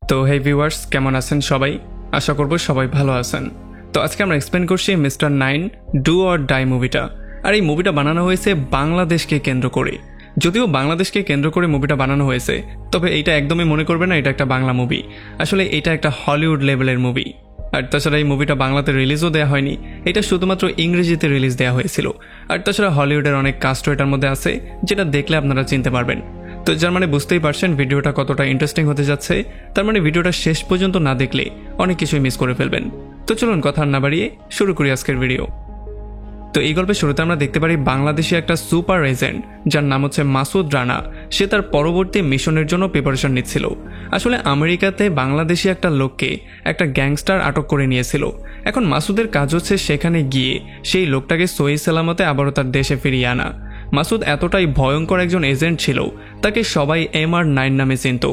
তো হে ভিউয়ার্স, কেমন আছেন সবাই? আশা করব সবাই ভালো আছেন। তো আজকে আমরা এক্সপ্লেন করছি মিস্টার 9 ডু অর ডাই মুভিটা। আর এই মুভিটা বানানো হয়েছে বাংলাদেশকে কেন্দ্র করে। যদিও বাংলাদেশকে কেন্দ্র করে মুভিটা বানানো হয়েছে, তবে এইটা একদমই মনে করবে না এটা একটা বাংলা মুভি। আসলে এটা একটা হলিউড লেভেলের মুভি। আর তাছাড়া এই মুভিটা বাংলাতে রিলিজও দেওয়া হয়নি, এটা শুধুমাত্র ইংরেজিতে রিলিজ দেওয়া হয়েছিল। আর তাছাড়া হলিউডের অনেক কাস্টও এটার মধ্যে আছে, যেটা দেখলে আপনারা চিনতে পারবেন। তো যার মানে বুঝতেই পারছেন ভিডিওটা কতটা ইন্টারেস্টিং হতে যাচ্ছে। তার মানে ভিডিওটা শেষ পর্যন্ত না দেখলে অনেক কিছুই মিস করে ফেলবেন। তো চলুন কথা না বাড়িয়ে শুরু করি আজকের ভিডিও। তো এই গল্পের শুরুতে আমরা দেখতে পারি বাংলাদেশি একটা সুপার এজেন্ট যার নাম হচ্ছে মাসুদ রানা। সে তার পরবর্তী মিশনের জন্য প্রিপারেশন নিচ্ছিল। আসলে আমেরিকাতে বাংলাদেশি একটা লোককে একটা গ্যাংস্টার আটক করে নিয়েছিল। এখন মাসুদের কাজ হচ্ছে সেখানে গিয়ে সেই লোকটাকে সহি সালামতে আবারও তার দেশে ফিরিয়ে আনা। মাসুদ এতটাই ভয়ঙ্কর একজন এজেন্ট ছিল, তাকে সবাই MR9 নামে চিনত।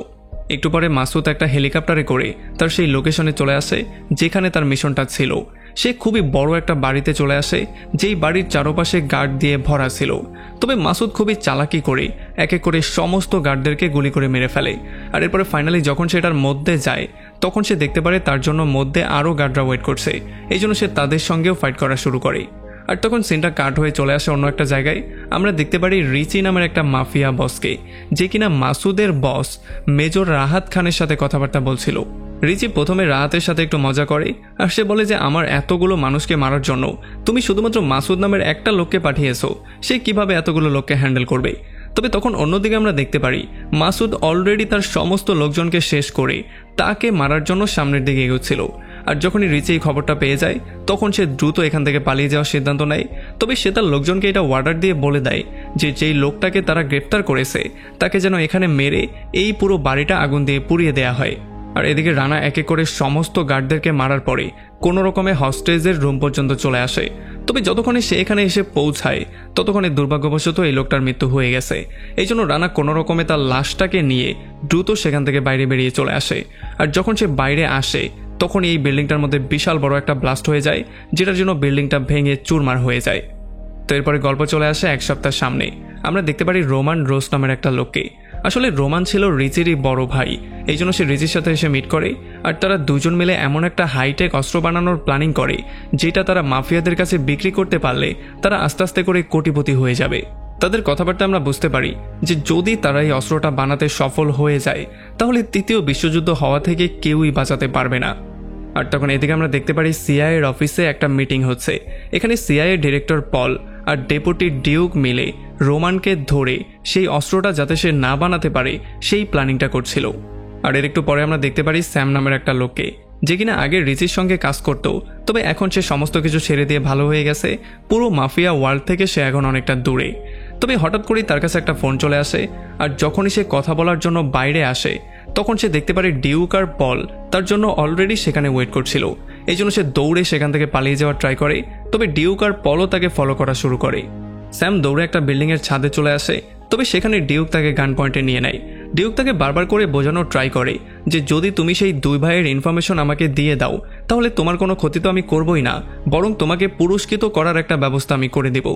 একটু পরে মাসুদ একটা হেলিকপ্টারে করে তার সেই লোকেশনে চলে আসে যেখানে তার মিশনটা ছিল। সে খুবই বড় একটা বাড়িতে চলে আসে, যেই বাড়ির চারপাশে গার্ড দিয়ে ভরা ছিল। তবে মাসুদ খুবই চালাকি করে এক এক করে সমস্ত গার্ডদেরকে গুলি করে মেরে ফেলে। আর এরপরে ফাইনালি যখন সেটার মধ্যে যায়, তখন সে দেখতে পারে তার জন্য মধ্যে আরও গার্ডরা ওয়েট করছে। এই জন্য সে তাদের সঙ্গেও ফাইট করা শুরু করে। আর তখন সিনটা কাট হয়ে চলে আসে অন্য একটা জায়গায়। আমরা দেখতে পারি রিচি নামের একটা মাফিয়া বসকে, যে কিনা মাসুদের বস মেজর রাহাত খানের সাথে কথাবার্তা বলছিল। রিচি প্রথমে রাহাতের সাথে একটু মজা করে, আর সে বলে যে আমার এতগুলো মানুষকে মারার জন্য তুমি শুধুমাত্র মাসুদ নামের একটা লোককে পাঠিয়েছো, সে কিভাবে এতগুলো লোককে হ্যান্ডেল করবে। তবে তখন অন্যদিকে আমরা দেখতে পারি মাসুদ অলরেডি তার সমস্ত লোকজনকে শেষ করে তাকে মারার জন্য সামনের দিকে এগোচ্ছিল। আর যখনই রিচি এই খবরটা পেয়ে যায়, তখন সে দ্রুত এখান থেকে পালিয়ে যাওয়ার সিদ্ধান্ত নেয়। তবে সে তার লোকজনকে এটা অর্ডার দিয়ে বলে দেয় যে যেই লোকটাকে তারা গ্রেপ্তার করেছে তাকে যেন এখানে মেরে এই পুরো বাড়িটা আগুন দিয়ে পুড়িয়ে দেয়া হয়। আর এদিকে রানা একে করে সমস্ত গার্ডদেরকে মারার পরে কোনো রকমে হস্টেজের রুম পর্যন্ত চলে আসে। তবে যতক্ষণে সে এখানে এসে পৌঁছায়, ততক্ষণে দুর্ভাগ্যবশত এই লোকটার মৃত্যু হয়ে গেছে। এই জন্য রানা কোনো রকমে তার লাশটাকে নিয়ে দ্রুত সেখান থেকে বাইরে বেরিয়ে চলে আসে। আর যখন সে বাইরে আসে, তখন এই বিল্ডিংটার মধ্যে বিশাল বড় একটা ব্লাস্ট হয়ে যায়, যেটার জন্য বিল্ডিংটা ভেঙে চুরমার হয়ে যায়। তো এরপরে গল্প চলে আসে এক সপ্তাহ সামনে। আমরা দেখতে পারি রোমান রোস নামের একটা লোককে। আসলে রোমান ছিল রিচিরই বড় ভাই, এই জন্য সে রিচির সাথে এসে মিট করে। আর তারা দুজন মিলে এমন একটা হাইটেক অস্ত্র বানানোর প্ল্যানিং করে, যেটা তারা মাফিয়াদের কাছে বিক্রি করতে পারলে তারা আস্তে আস্তে করে কোটিপতি হয়ে যাবে। তাদের কথাবার্তা আমরা বুঝতে পারি যে যদি তারা এই অস্ত্রটা বানাতে সফল হয়ে যায়, তাহলে তৃতীয় বিশ্বযুদ্ধ হওয়া থেকে কেউই বাঁচাতে পারবে না। আর তখন এদিকে আমরা দেখতে পারি সিআইএর অফিসে একটা মিটিং হচ্ছে। এখানে সিআইএ ডিরেক্টর পল আর ডেপুটি ডিউক মিলে রোমানকে ধরে সেই অস্ত্রটা যাতে সে না বানাতে পারে সেই প্ল্যানিংটা করছিল। আর এর একটু পরে আমরা দেখতে পারি স্যাম নামের একটা লোককে, যে কিনা আগে রিচির সঙ্গে কাজ করতো, তবে এখন সে সমস্ত কিছু ছেড়ে দিয়ে ভালো হয়ে গেছে। পুরো মাফিয়া ওয়ার্ল্ড থেকে সে এখন অনেকটা দূরে। তবে হঠাৎ করেই তার কাছে একটা ফোন চলে আসে। আর যখনই সে কথা বলার জন্য বাইরে আসে, তখন সে দেখতে পারে ডিউক আর পল তার জন্য অলরেডি সেখানে ওয়েট করছিল। এই জন্য সে দৌড়ে সেখান থেকে পালিয়ে যাওয়ার ট্রাই করে, তবে ডিউক আর পলও তাকে ফলো করা শুরু করে। স্যাম দৌড়ে একটা বিল্ডিংয়ের ছাদে চলে আসে, তবে সেখানে ডিউক তাকে গান পয়েন্টে নিয়ে নেয়। ডিউক তাকে বারবার করে বোঝানোর ট্রাই করে যে যদি তুমি সেই দুই ভাইয়ের ইনফরমেশন আমাকে দিয়ে দাও, তাহলে তোমার কোনো ক্ষতি তো আমি করবই না, বরং তোমাকে পুরস্কৃত করার একটা ব্যবস্থা আমি করে দেব।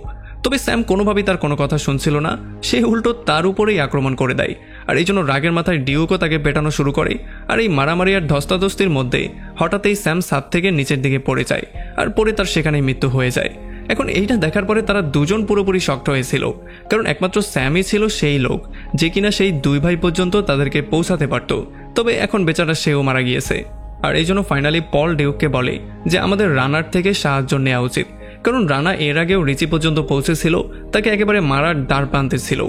তবে স্যাম কোনোভাবেই তার কোনো কথা শুনছিল না, সে উল্টো তার উপরেই আক্রমণ করে দেয়। আর এই জন্য রাগের মাথায় ডিউকও তাকে পেটানো শুরু করে। আর এই মারামারি আর ধস্তাধস্তির মধ্যে হঠাৎই স্যাম ছাদ থেকে নিচের দিকে পড়ে যায়, আর পরে তার সেখানেই মৃত্যু হয়ে যায়। এখন এইটা দেখার পরে তারা দুজন পুরোপুরি শক্ট হয়েছিল, কারণ একমাত্র স্যামই ছিল সেই লোক যে কিনা সেই দুই ভাই পর্যন্ত তাদেরকে পৌঁছাতে পারত। তবে এখন বেচারা সেও মারা গিয়েছে। আর এই জন্য ফাইনালি পল ডিউককে বলে যে আমাদের রানার থেকে সাহায্য নেওয়া উচিত, কারণ রানা এর আগেও রিচি পর্যন্ত পৌঁছেছিল, তাকে একেবারে মারার দ্বার প্রান্তে ছিল।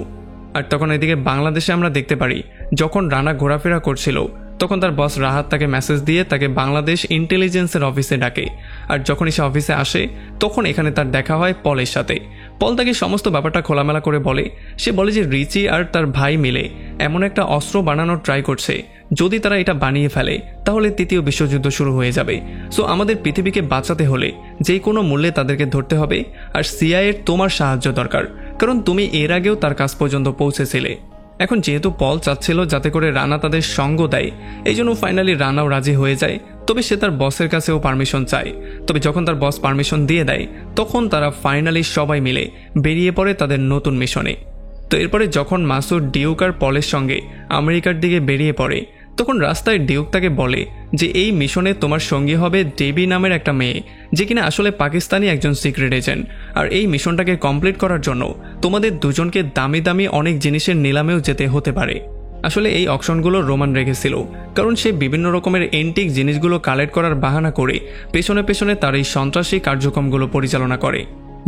আর তখন এদিকে বাংলাদেশে আমরা দেখতে পারি যখন রানা ঘোরাফেরা করছিল, তখন তার বস রাহাত তাকে মেসেজ দিয়ে তাকে বাংলাদেশ ইন্টেলিজেন্সের অফিসে ডাকে। আর যখনই সে অফিসে আসে, তখন এখানে তার দেখা হয় পলের সাথে। পল তাকে সমস্ত ব্যাপারটা খোলামেলা করে বলে। সে বলে যে রিচি আর তার ভাই মিলে এমন একটা অস্ত্র বানানোর ট্রাই করছে, যদি তারা এটা বানিয়ে ফেলে তাহলে তৃতীয় বিশ্বযুদ্ধ শুরু হয়ে যাবে। সো আমাদের পৃথিবীকে বাঁচাতে হলে যে কোনো মূল্যে তাদেরকে ধরতে হবে। আর সিআইএর তোমার সাহায্য দরকার, কারণ তুমি এর আগেও তার কাছ পর্যন্ত পৌঁছেছিলে। এখন যেহেতু পল চাচ্ছিল যাতে করে রানা তাদের সঙ্গ দেয়, এই জন্য ফাইনালি রানাও রাজি হয়ে যায়। তবে সে তার বসের কাছেও পারমিশন চায়। তবে যখন তার বস পারমিশন দিয়ে দেয়, তখন তারা ফাইনালি সবাই মিলে বেরিয়ে পড়ে তাদের নতুন মিশনে। তো এরপরে যখন মাসুদ ডিউক আর পলের সঙ্গে আমেরিকার দিকে বেরিয়ে পড়ে, তখন রাস্তায় ডিউক তাকে বলে যে এই মিশনে তোমার সঙ্গী হবে ডেবি নামের একটা মেয়ে, যে কিনা আসলে পাকিস্তানি একজন সিক্রেট এজেন্ট। আর এই মিশনটাকে কমপ্লিট করার জন্য তোমাদের দুজনকে দামি দামি অনেক জিনিসের নিলামেও যেতে হতে পারে। আসলে এই অকশনগুলো রোমান রেখেছিল, কারণ সে বিভিন্ন রকমের এন্টিক জিনিসগুলো কালেক্ট করার বাহানা করে পেছনে পেছনে তার এই সন্ত্রাসী কার্যক্রমগুলো পরিচালনা করে।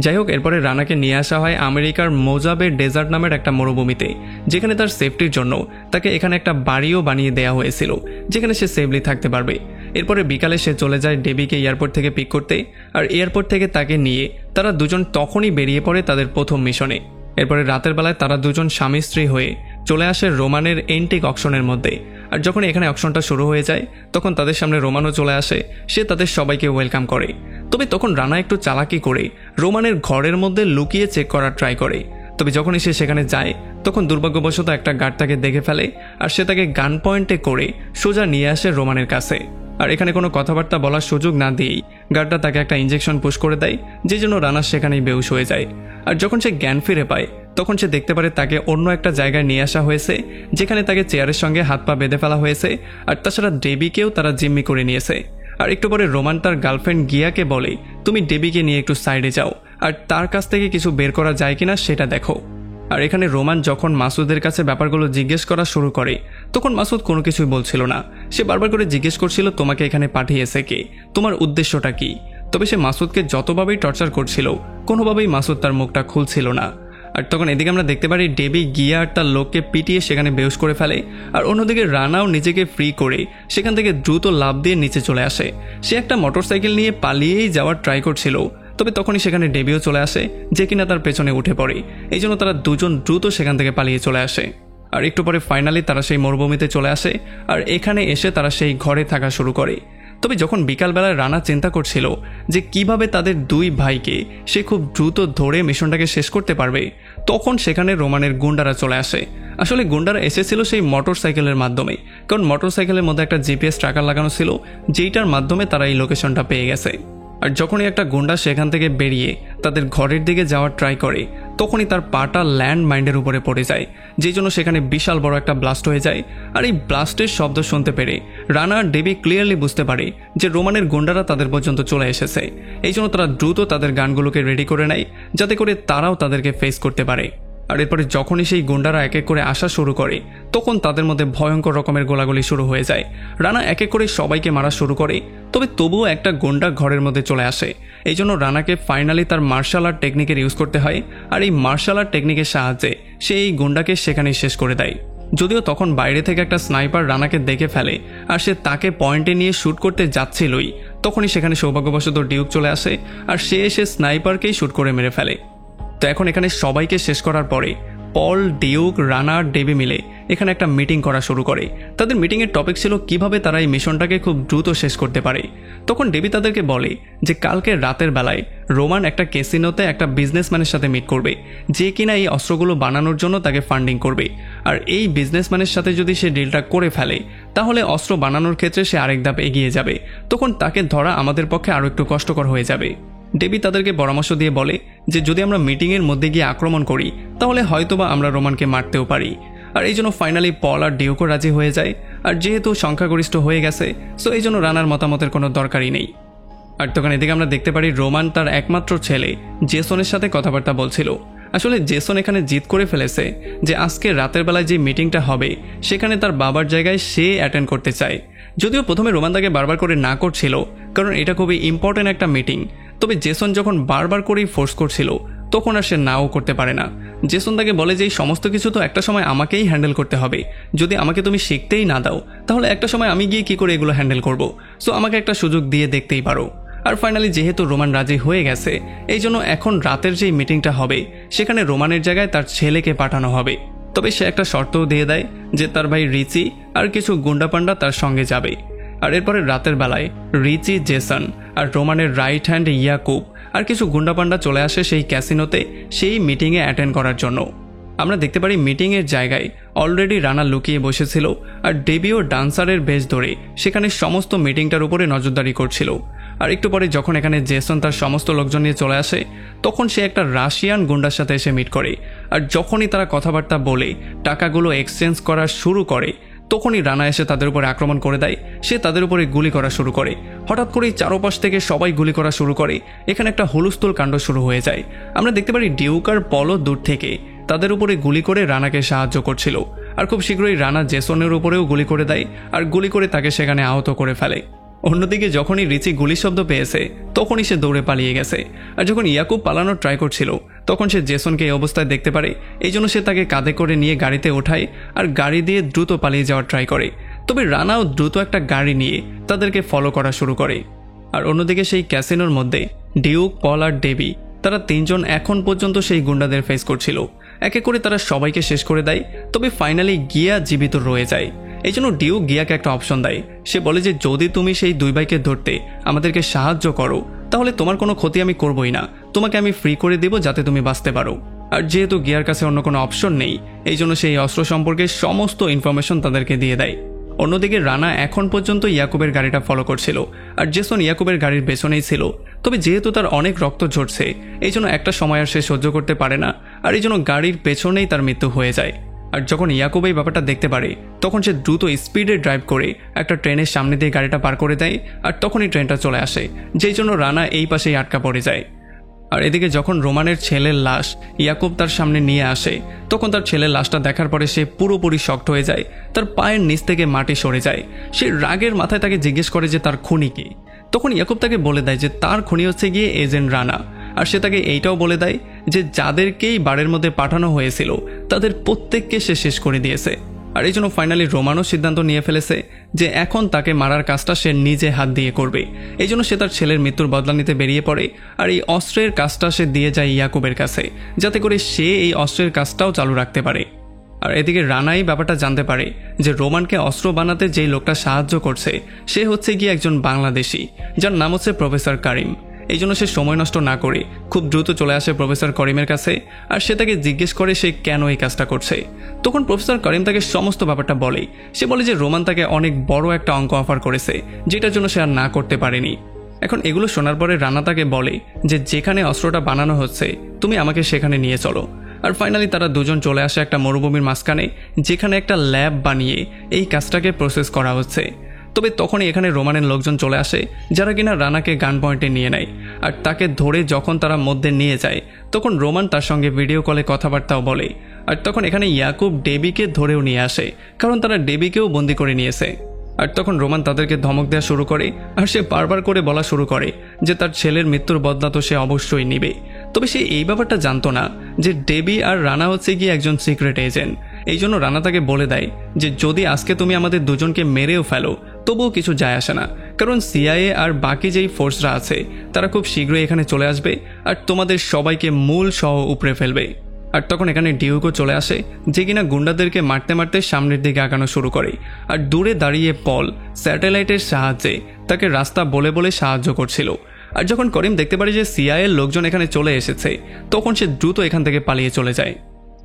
যাই হোক, এরপরে রানাকে নিয়ে আসা হয় আমেরিকার মোজাবে ডেজার্ট নামের একটা মরুভূমিতে, যেখানে তার সেফটির জন্য তাকে এখানে একটা বাড়িও বানিয়ে দেওয়া হয়েছিল, যেখানে সে সেফলি থাকতে পারবে। এরপরে বিকালে সে চলে যায় ডেবিকে এয়ারপোর্ট থেকে পিক করতে, আর এয়ারপোর্ট থেকে তাকে নিয়ে তারা দুজন তখনই বেরিয়ে পড়ে তাদের প্রথম মিশনে। এরপরে রাতের বেলায় তারা দুজন স্বামী স্ত্রী হয়ে চলে আসে রোমানের এন্টিক অকশনের মধ্যে। আর যখন এখানে অকশনটা শুরু হয়ে যায় তখন তাদের সামনে রোমানও চলে আসে, সে তাদের সবাইকে ওয়েলকাম করে। তবে তখন রানা একটু চালাকি করে রোমানের ঘরের মধ্যে লুকিয়ে চেক করার ট্রাই করে। তবে যখনই সে সেখানে যায় তখন দুর্ভাগ্যবশত একটা গার্ড তাকে দেখে ফেলে, আর সে তাকে গান পয়েন্টে করে সোজা নিয়ে আসে রোমানের কাছে। আর এখানে কোনো কথাবার্তা বলার সুযোগ না দিয়েই গার্ডটা তাকে একটা ইঞ্জেকশন পুশ করে দেয়, যে জন্য রানা সেখানেই বেহুশ হয়ে যায়। আর যখন সে জ্ঞান ফিরে পায় তখন সে দেখতে পারে তাকে অন্য একটা জায়গায় নিয়ে আসা হয়েছে, যেখানে তাকে চেয়ারের সঙ্গে হাত পা বেঁধে ফেলা হয়েছে। আর তাছাড়া ডেবিকেও তারা জিম্মি করে নিয়েছে। আর একটু পরে রোমান তার গার্লফ্রেন্ড গিয়াকে বলে, তুমি ডেবিকে নিয়ে একটু সাইডে যাও, আর তার কাছ থেকে কিছু বের করা যায় কিনা সেটা দেখো। আর এখানে রোমান যখন মাসুদের কাছে ব্যাপারগুলো জিজ্ঞেস করা শুরু করে তখন মাসুদ কোনো কিছুই বলছিল না। সে বারবার করে জিজ্ঞেস করছিল তোমাকে এখানে পাঠিয়েছে কে, তোমার উদ্দেশ্যটা কি। তবে সে মাসুদকে যতভাবেই টর্চার করছিল কোনোভাবেই মাসুদ তার মুখটা খুলছিল না। আর তখন এদিকে আমরা দেখতে পারি ডেবি গিয়া আর তার লোককে পিটিয়ে সেখানে বেহুশ করে ফেলে। আর অন্যদিকে রানাও নিজেকে ফ্রি করে সেখান থেকে দ্রুত লাফ দিয়ে নিচে চলে আসে। সে একটা মোটরসাইকেল নিয়ে পালিয়েই যাওয়ার ট্রাই করছিল, তবে তখনই সেখানে ডেবিও চলে আসে, যে কিনা তার পেছনে উঠে পড়ে। এই জন্য তারা দুজন দ্রুত সেখান থেকে পালিয়ে চলে আসে। আর একটু পরে ফাইনালি তারা সেই মরুভূমিতে চলে আসে, আর এখানে এসে তারা সেই ঘরে থাকা শুরু করে। তবে যখন বিকালবেলায় রানা চিন্তা করছিল যে কিভাবে তাদের দুই ভাইকে সে খুব দ্রুত ধরে মিশনটাকে শেষ করতে পারবে, তখন সেখানে রোমানের গুন্ডারা চলে আসে। আসলে গুন্ডারা এসেছিল সেই মোটরসাইকেলের মাধ্যমে, কারণ মোটরসাইকেলের মধ্যে একটা জিপিএস ট্র্যাকার লাগানো ছিল, যেইটার মাধ্যমে তারা এই লোকেশনটা পেয়ে গেছে। আর যখনই একটা গুন্ডা সেখান থেকে বেরিয়ে তাদের ঘরের দিকে যাওয়ার ট্রাই করে তখনই তার পাটা ল্যান্ড মাইন্ডের উপরে পড়ে যায়, যেই জন্য সেখানে বিশাল বড় একটা ব্লাস্ট হয়ে যায়। আর এই ব্লাস্টের শব্দ শুনতে পেরে রানা আর ডেবি ক্লিয়ারলি বুঝতে পারে যে রোমানের গুন্ডারা তাদের পর্যন্ত চলে এসেছে। এই জন্য তারা দ্রুত তাদের গানগুলোকে রেডি করে নেয়, যাতে করে তারাও তাদেরকে ফেস করতে পারে। আর এরপরে যখনই সেই গুন্ডারা এক এক করে আসা শুরু করে তখন তাদের মধ্যে ভয়ঙ্কর রকমের গোলাগুলি শুরু হয়ে যায়। রানা এক এক করে সবাইকে মারা শুরু করে, তবে তবুও একটা গুন্ডা ঘরের মধ্যে চলে আসে। এই জন্য রানাকে ফাইনালি তার মার্শাল আর্ট টেকনিকের ইউজ করতে হয়, আর এই মার্শাল আর্ট টেকনিকের সাহায্যে সে এই গুন্ডাকে সেখানেই শেষ করে দেয়। যদিও তখন বাইরে থেকে একটা স্নাইপার রানাকে দেখে ফেলে, আর সে তাকে পয়েন্টে নিয়ে শ্যুট করতে যাচ্ছিলই, তখনই সেখানে সৌভাগ্যবশত ডিউক চলে আসে, আর সে এসে স্নাইপারকেই শ্যুট করে মেরে ফেলে। তো এখন এখানে সবাইকে শেষ করার পরে পল, ডিউক, রানা আর ডেবি মিলে এখানে একটা মিটিং করা শুরু করে। তাদের মিটিংয়ের টপিক ছিল কিভাবে তারা এই মিশনটাকে খুব দ্রুত শেষ করতে পারে। তখন ডেবি তাদেরকে বলে যে কালকে রাতের বেলায় রোমান একটা ক্যাসিনোতে একটা বিজনেসম্যানের সাথে মিট করবে, যে কিনা এই অস্ত্রগুলো বানানোর জন্য তাকে ফান্ডিং করবে। আর এই বিজনেসম্যানের সাথে যদি সে ডিলটা করে ফেলে তাহলে অস্ত্র বানানোর ক্ষেত্রে সে আরেক ধাপ এগিয়ে যাবে, তখন তাকে ধরা আমাদের পক্ষে আরও একটু কষ্টকর হয়ে যাবে। ডেবি তাদেরকে পরামর্শ দিয়ে বলে যে যদি আমরা মিটিংয়ের মধ্যে গিয়ে আক্রমণ করি তাহলে হয়তোবা আমরা রোমানকে মারতেও পারি। আর এই জন্য ফাইনালি পল আর ডিউকও রাজি হয়ে যায়। আর যেহেতু সংখ্যাগরিষ্ঠ হয়ে গেছে, সো এই জন্য রানার মতামতের কোনো দরকারই নেই। আর তখন এদিকে আমরা দেখতে পারি রোমান তার একমাত্র ছেলে জেসনের সাথে কথাবার্তা বলছিল। আসলে জেসন এখানে জিদ করে ফেলেছে যে আজকে রাতের বেলায় যে মিটিংটা হবে সেখানে তার বাবার জায়গায় সে অ্যাটেন্ড করতে চায়। যদিও প্রথমে রোমান তাকে বারবার করে না করছিল, কারণ এটা খুবই ইম্পর্টেন্ট একটা মিটিং। তবে জেসন যখন বারবার করেই ফোর্স করছিল তখন আর সে নাও করতে পারে না। জেসন তাকে বলে যে এই সমস্ত কিছু তো একটা সময় আমাকেই হ্যান্ডেল করতে হবে, যদি আমাকে তুমি শিখতেই না দাও তাহলে একটা সময় আমি গিয়ে কি করে এগুলো হ্যান্ডেল করব, সো আমাকে একটা সুযোগ দিয়ে দেখতেই পারো। আর ফাইনালি যেহেতু রোমান রাজি হয়ে গেছে, এই জন্য এখন রাতের যেই মিটিংটা হবে সেখানে রোমানের জায়গায় তার ছেলেকে পাঠানো হবে। তবে সে একটা শর্তও দিয়ে দেয় যে তার ভাই রিচি আর কিছু গুন্ডাপান্ডা তার সঙ্গে যাবে। আর এরপরে রাতের বেলায় রিচি, জেসন আর রোমানের রাইট হ্যান্ড ইয়াকুব আর কিছু গুন্ডাপান্ডা চলে আসে সেই ক্যাসিনোতে সেই মিটিংয়ে অ্যাটেন্ড করার জন্য। আমরা দেখতে পারি মিটিংয়ের জায়গায় অলরেডি রানা লুকিয়ে বসেছিল, আর ডেবিও ডান্সারের বেশ ধরে সেখানে সমস্ত মিটিংটার উপরে নজরদারি করছিল। আর একটু পরে যখন এখানে জেসন তার সমস্ত লোকজন নিয়ে চলে আসে তখন সে একটা রাশিয়ান গুন্ডার সাথে এসে মিট করে। আর যখনই তারা কথাবার্তা বলে টাকাগুলো এক্সচেঞ্জ করা শুরু করে তখনই রানা এসে তাদের উপরে আক্রমণ করে দেয়। সে তাদের উপরে গুলি করা শুরু করে। হঠাৎ করেই চারপাশ থেকে সবাই গুলি করা শুরু করে। এখানে একটা হুলস্থুল কাণ্ড শুরু হয়ে যায়। আমরা দেখতে পারি ডিউক আর পলও দূর থেকে তাদের উপরে গুলি করে রানাকে সাহায্য করছিল। আর খুব শীঘ্রই রানা জেসনের উপরেও গুলি করে দেয় আর গুলি করে তাকে সেখানে আহত করে ফেলে। অন্যদিকে যখনই রিচি গুলি শব্দ পেয়েছে তখনই সে দৌড়ে পালিয়ে গেছে। আর যখন ইয়াকুব পালানোর ট্রাই করছিল তখন সে জেসনকে এই অবস্থায় দেখতে পারে। এই জন্য সে তাকে কাঁধে করে নিয়ে গাড়িতে ওঠায় আর গাড়ি দিয়ে দ্রুত পালিয়ে যাওয়ার ট্রাই করে। তবে রানাও দ্রুত একটা গাড়ি নিয়ে তাদেরকে ফলো করা শুরু করে। আর অন্যদিকে সেই ক্যাসিনোর মধ্যে ডিউক, পল আর ডেবি তারা তিনজন এখন পর্যন্ত সেই গুন্ডাদের ফেস করছিল। একে করে তারা সবাইকে শেষ করে দেয়। তবে ফাইনালি গিয়া জীবিত রয়ে যায়। এই জন্য ডিউক গিয়াকে একটা অপশন দেয়। সে বলে যে যদি তুমি সেই দুই ভাইকে ধরতে আমাদেরকে সাহায্য করো তাহলে তোমার কোনো ক্ষতি আমি করবই না, তোমাকে আমি ফ্রি করে দেব যাতে তুমি বাঁচতে পারো। আর যেহেতু গিয়ার কাছে অন্য কোনো অপশন নেই এই জন্য সেই অস্ত্র সম্পর্কে সমস্ত ইনফরমেশন তাদেরকে দিয়ে দেয়। অন্যদিকে রানা এখন পর্যন্ত ইয়াকুবের গাড়িটা ফলো করছিল আর জেসন ইয়াকুবের গাড়ির পেছনেই ছিল। তবে যেহেতু তার অনেক রক্ত ঝরছে এই জন্য একটা সময় আর সে সহ্য করতে পারে না আর এই জন্য গাড়ির পেছনেই তার মৃত্যু হয়ে যায়। আর যখন ইয়াকুব এই ব্যাপারটা দেখতে পারে তখন সে দ্রুত স্পিডে ড্রাইভ করে একটা ট্রেনের সামনে দিয়ে গাড়িটা পার করে দেয়। আর তখনই ট্রেনটা চলে আসে, যেই জন্য রানা এই পাশেই আটকা পড়ে যায়। আর এদিকে যখন রোমানের ছেলের লাশ ইয়াকুব তার সামনে নিয়ে আসে তখন তার ছেলের লাশটা দেখার পরে সে পুরোপুরি শকড হয়ে যায়। তার পায়ের নিচ থেকে মাটি সরে যায়। সে রাগের মাথায় তাকে জিজ্ঞেস করে যে তার খুনি কি। তখন ইয়াকুব তাকে বলে দেয় যে তার খুনি হচ্ছে গিয়ে এজেন্ট রানা। আর সে তাকে এইটাও বলে দেয় যে যাদেরকেই বাড়ির মধ্যে পাঠানো হয়েছিল তাদের প্রত্যেককে সে শেষ করে দিয়েছে। আর এই জন্য ফাইনালি রোমানও সিদ্ধান্ত নিয়ে ফেলেছে যে এখন তাকে মারার কাজটা সে নিজে হাত দিয়ে করবে। এই জন্য সে তার ছেলের মৃত্যুর বদলা নিতে বেরিয়ে পড়ে আর এই অস্ত্রের কাজটা সে দিয়ে যায় ইয়াকুবের কাছে যাতে করে সে এই অস্ত্রের কাজটাও চালু রাখতে পারে। আর এদিকে রানাই ব্যাপারটা জানতে পারে যে রোমানকে অস্ত্র বানাতে যেই লোকটা সাহায্য করছে সে হচ্ছে গিয়ে একজন বাংলাদেশি যার নাম হচ্ছে প্রফেসর কারিম। এই জন্য সে সময় নষ্ট না করে খুব দ্রুত চলে আসে প্রফেসর করিমের কাছে আর সে তাকে জিজ্ঞেস করে সে কেন এই কাজটা করছে। তখন প্রফেসর করিম তাকে সমস্ত ব্যাপারটা বলে। সে বলে যে রোমান তাকে অনেক বড় একটা অঙ্ক অফার করেছে যেটার জন্য সে আর না করতে পারেনি। এখন এগুলো শোনার পরে রানা তাকে বলে যে যেখানে অস্ত্রটা বানানো হচ্ছে তুমি আমাকে সেখানে নিয়ে চলো। আর ফাইনালি তারা দুজন চলে আসে একটা মরুভূমির মাঝখানে যেখানে একটা ল্যাব বানিয়ে এই কাজটাকে প্রসেস করা হচ্ছে। তবে তখনই এখানে রোমানের লোকজন চলে আসে যারা কিনা রানাকে গান পয়েন্টে নিয়ে নেয়। আর তাকে ধরে যখন তারা মধ্যে নিয়ে যায় তখন রোমান তার সঙ্গে ভিডিও কলে কথাবার্তাও বলে। আর তখন এখানে ইয়াকুব ডেবিকে ধরেও নিয়ে আসে কারণ তারা ডেবিকেও বন্দি করে নিয়েছে। আর তখন রোমান তাদেরকে ধমক দেওয়া শুরু করে আর সে বারবার করে বলা শুরু করে যে তার ছেলের মৃত্যুর বদলা তো সে অবশ্যই নিবে। তবে সে এই ব্যাপারটা জানতো না যে ডেবি আর রানা হচ্ছে গিয়ে একজন সিক্রেট এজেন্ট। এই জন্য রানা তাকে বলে দেয় যে যদি আজকে তুমি আমাদের দুজনকে মেরেও ফেলো তবুও কিছু যায় আসে না, কারণ সিআইএ আর বাকি যেই ফোর্সরা আছে তারা খুব শীঘ্রই এখানে চলে আসবে আর তোমাদের সবাইকে মূল সহ উপড়ে ফেলবে। আর তখন এখানে ডিউকও চলে আসে যে কিনা গুন্ডাদেরকে মারতে মারতে সামনের দিকে আগানো শুরু করে। আর দূরে দাঁড়িয়ে পল স্যাটেলাইটের সাহায্যে তাকে রাস্তা বলে বলে সাহায্য করছিল। আর যখন করিম দেখতে পারে যে সিআইএর লোকজন এখানে চলে এসেছে তখন সে দ্রুত এখান থেকে পালিয়ে চলে যায়।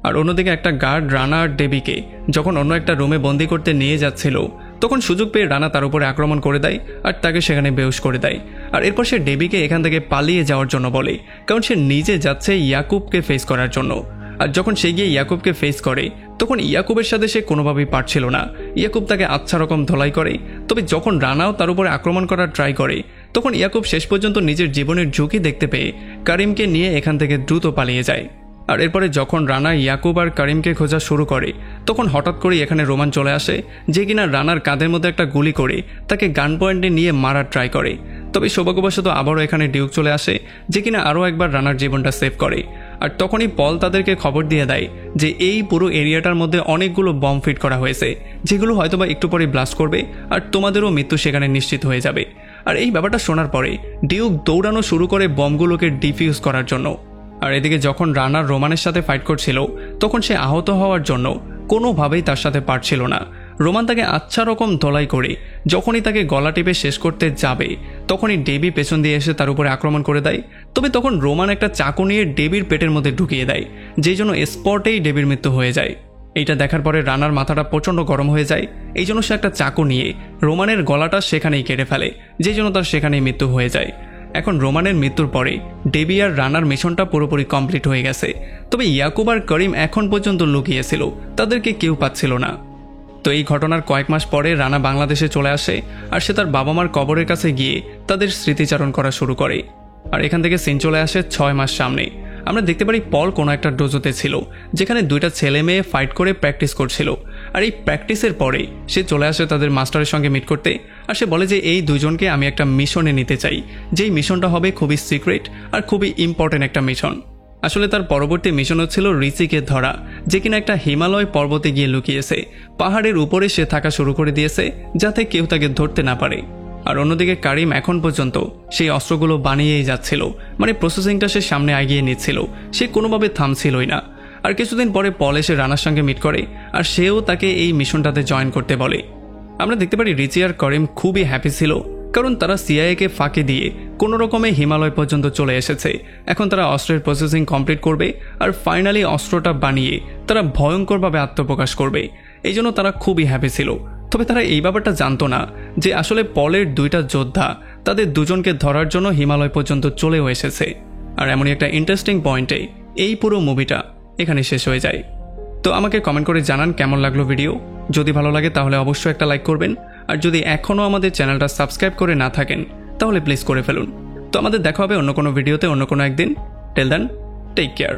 আর অন্যদিকে একটা গার্ড রানা আর ডেবিকে যখন অন্য একটা রুমে বন্দি করতে নিয়ে যাচ্ছিল তখন সুযোগ পেয়ে রানা তার উপরে আক্রমণ করে দেয় আর তাকে সেখানে বেহুশ করে দেয়। আর এরপর সে ডেবিকে এখান থেকে পালিয়ে যাওয়ার জন্য বলে কারণ সে নিজে যাচ্ছে ইয়াকুবকে ফেস করার জন্য। আর যখন সে গিয়ে ইয়াকুবকে ফেস করে তখন ইয়াকুবের সাথে সে কোনোভাবেই পারছিল না। ইয়াকুব তাকে আচ্ছা রকম ধলাই করে। তবে যখন রানাও তার উপরে আক্রমণ করার ট্রাই করে তখন ইয়াকুব শেষ পর্যন্ত নিজের জীবনের ঝুঁকি দেখতে পেয়ে করিমকে নিয়ে এখান থেকে দ্রুত পালিয়ে যায়। আর এরপরে যখন রানা ইয়াকুব আর করিমকে খোঁজা শুরু করে তখন হঠাৎ করে এখানে রোমান চলে আসে যে কিনা রানার কাঁধের মধ্যে একটা গুলি করে তাকে গান পয়েন্টে নিয়ে মারার ট্রাই করে। তবে সৌভাগ্যবশত আবারও এখানে ডিউক চলে আসে যে কিনা আরও একবার রানার জীবনটা সেভ করে। আর তখনই পল তাদেরকে খবর দিয়ে দেয় যে এই পুরো এরিয়াটার মধ্যে অনেকগুলো বম ফিট করা হয়েছে যেগুলো হয়তোবা একটু পরে ব্লাস্ট করবে আর তোমাদেরও মৃত্যু সেখানে নিশ্চিত হয়ে যাবে। আর এই ব্যাপারটা শোনার পরে ডিউক দৌড়ানো শুরু করে বমগুলোকে ডিফিউজ করার জন্য। আর এদিকে যখন রানা রোমানের সাথে ফাইট করছিল তখন সে আহত হওয়ার জন্য কোনোভাবেই তার সাথে পারছিল না। রোমান তাকে আচ্ছা রকম ধলাই করে যখনই তাকে গলা টিপে শেষ করতে যাবে তখনই ডেবি পেছন দিয়ে এসে তার উপরে আক্রমণ করে দেয়। তবে তখন রোমান একটা চাকু নিয়ে ডেবির পেটের মধ্যে ঢুকিয়ে দেয় যেই জন্য স্পটেই ডেবির মৃত্যু হয়ে যায়। এইটা দেখার পরে রানার মাথাটা প্রচণ্ড গরম হয়ে যায়। এই জন্য সে একটা চাকু নিয়ে রোমানের গলাটা সেখানেই কেটে ফেলে যেই জন্য তার সেখানেই মৃত্যু হয়ে যায়। এখন রোমানের মৃত্যুর পরে ডেবি আর রানার মিশনটা পুরোপুরি কমপ্লিট হয়ে গেছে। তবে ইয়াকুব আর করিম এখন পর্যন্ত লুকিয়েছিল, তাদেরকে কেউ পাচ্ছিল না। তো এই ঘটনার কয়েক মাস পরে রানা বাংলাদেশে চলে আসে আর সে তার বাবা মার কবরের কাছে গিয়ে তাদের স্মৃতিচারণ করা শুরু করে। আর এখান থেকে সিন চলে আসে 6 মাস সামনে। আমরা দেখতে পারি পল কোনো একটা ডোজোতে ছিল যেখানে 2টা ছেলে মেয়ে ফাইট করে প্র্যাকটিস করছিল। আর এই প্র্যাকটিসের পরে সে চলে আসে তাদের মাস্টারের সঙ্গে মিট করতে। আর সে বলে যে এই দুজনকে আমি একটা মিশনে নিতে চাই, যেই মিশনটা হবে খুবই সিক্রেট আর খুবই ইম্পর্টেন্ট একটা মিশন। আসলে তার পরবর্তী মিশন হচ্ছিল রিচিকে ধরা, যে কিনা একটা হিমালয় পর্বতে গিয়ে লুকিয়েছে। পাহাড়ের উপরে সে থাকা শুরু করে দিয়েছে যাতে কেউ তাকে ধরতে না পারে। আর অন্যদিকে কারিম এখন পর্যন্ত সেই অস্ত্রগুলো বানিয়েই যাচ্ছিল, মানে প্রসেসিংটা সে সামনে এগিয়ে নিচ্ছিল, সে কোনোভাবে থামছিলই না। আর কিছুদিন পরে পল এসে রানার সঙ্গে মিট করে আর সেও তাকে এই মিশনটাতে জয়েন করতে বলে। আমরা দেখতে পারি রিচি আর করিম খুবই হ্যাপি ছিল, কারণ তারা সিআইএকে ফাঁকি দিয়ে কোনো রকমে হিমালয় পর্যন্ত চলে এসেছে। এখন তারা অস্ত্রের প্রসেসিং কমপ্লিট করবে আর ফাইনালি অস্ত্রটা বানিয়ে তারা ভয়ঙ্করভাবে আত্মপ্রকাশ করবে। এই জন্য তারা খুবই হ্যাপি ছিল। তবে তারা এই ব্যাপারটা জানতো না যে আসলে পলের 2টা যোদ্ধা তাদের দুজনকে ধরার জন্য হিমালয় পর্যন্ত চলেও এসেছে। আর এমনই একটা ইন্টারেস্টিং পয়েন্টে এই পুরো মুভিটা এখানে শেষ হয়ে যায়। তো আমাকে কমেন্ট করে জানান কেমন লাগলো ভিডিও। যদি ভালো লাগে তাহলে অবশ্যই একটা লাইক করবেন, আর যদি এখনও আমাদের চ্যানেলটা সাবস্ক্রাইব করে না থাকেন তাহলে প্লিজ করে ফেলুন। তো আমাদের দেখা হবে অন্য কোনো ভিডিওতে অন্য কোনো একদিন। Till then, take care.